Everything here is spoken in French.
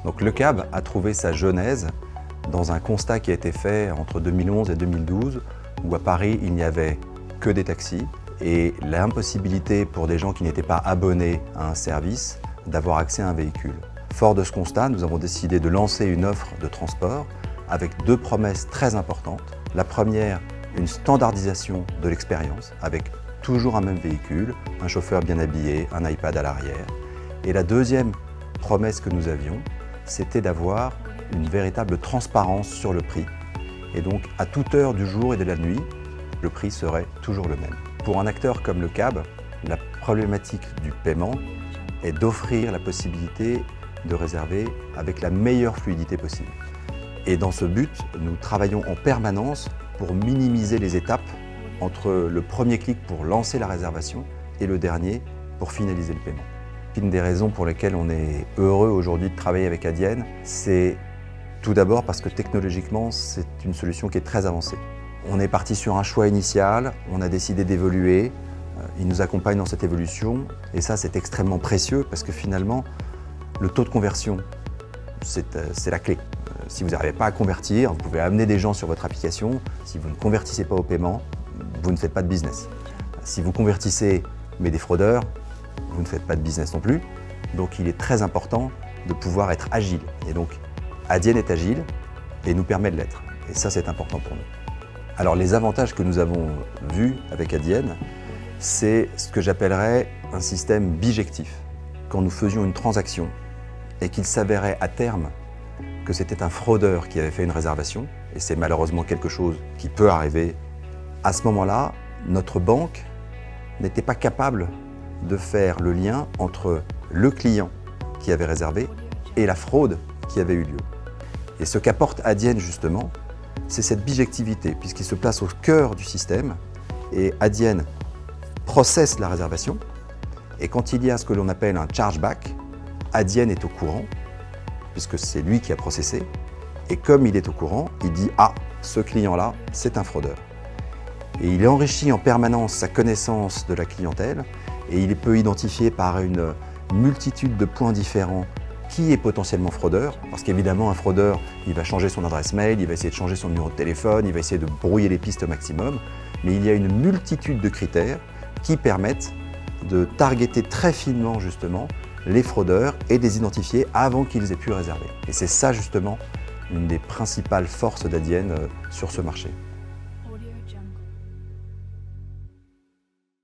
Donc le CAB a trouvé sa genèse dans un constat qui a été fait entre 2011 et 2012, où à Paris, il n'y avait que des taxis et l'impossibilité pour des gens qui n'étaient pas abonnés à un service d'avoir accès à un véhicule. Fort de ce constat, nous avons décidé de lancer une offre de transport avec deux promesses très importantes. La première, une standardisation de l'expérience avec toujours un même véhicule, un chauffeur bien habillé, un iPad à l'arrière. Et la deuxième promesse que nous avions, c'était d'avoir une véritable transparence sur le prix. Et donc, à toute heure du jour et de la nuit, le prix serait toujours le même. Pour un acteur comme le CAB, la problématique du paiement est d'offrir la possibilité de réserver avec la meilleure fluidité possible. Et dans ce but, nous travaillons en permanence pour minimiser les étapes entre le premier clic pour lancer la réservation et le dernier pour finaliser le paiement. Une des raisons pour lesquelles on est heureux aujourd'hui de travailler avec Adyen, c'est tout d'abord parce que technologiquement, c'est une solution qui est très avancée. On est parti sur un choix initial, on a décidé d'évoluer, ils nous accompagnent dans cette évolution et ça c'est extrêmement précieux parce que finalement, le taux de conversion, c'est la clé. Si vous n'arrivez pas à convertir, vous pouvez amener des gens sur votre application. Si vous ne convertissez pas au paiement, vous ne faites pas de business. Si vous convertissez mais des fraudeurs, vous ne faites pas de business non plus. Donc il est très important de pouvoir être agile. Et donc Adyen est agile et nous permet de l'être. Et ça c'est important pour nous. Alors les avantages que nous avons vus avec Adyen, c'est ce que j'appellerais un système bijectif. Quand nous faisions une transaction et qu'il s'avérait à terme que c'était un fraudeur qui avait fait une réservation, et c'est malheureusement quelque chose qui peut arriver, à ce moment-là, notre banque n'était pas capable de faire le lien entre le client qui avait réservé et la fraude qui avait eu lieu. Et ce qu'apporte Adyen justement, c'est cette bijectivité, puisqu'il se place au cœur du système, et Adyen processe la réservation, et quand il y a ce que l'on appelle un chargeback, Adyen est au courant, puisque c'est lui qui a processé, et comme il est au courant, il dit « Ah, ce client-là, c'est un fraudeur ». Et il enrichit en permanence sa connaissance de la clientèle, et il peut identifier par une multitude de points différents qui est potentiellement fraudeur, parce qu'évidemment un fraudeur, il va changer son adresse mail, il va essayer de changer son numéro de téléphone, il va essayer de brouiller les pistes au maximum, mais il y a une multitude de critères qui permettent de targeter très finement justement les fraudeurs et de les identifier avant qu'ils aient pu réserver. Et c'est ça justement une des principales forces d'Adyen sur ce marché.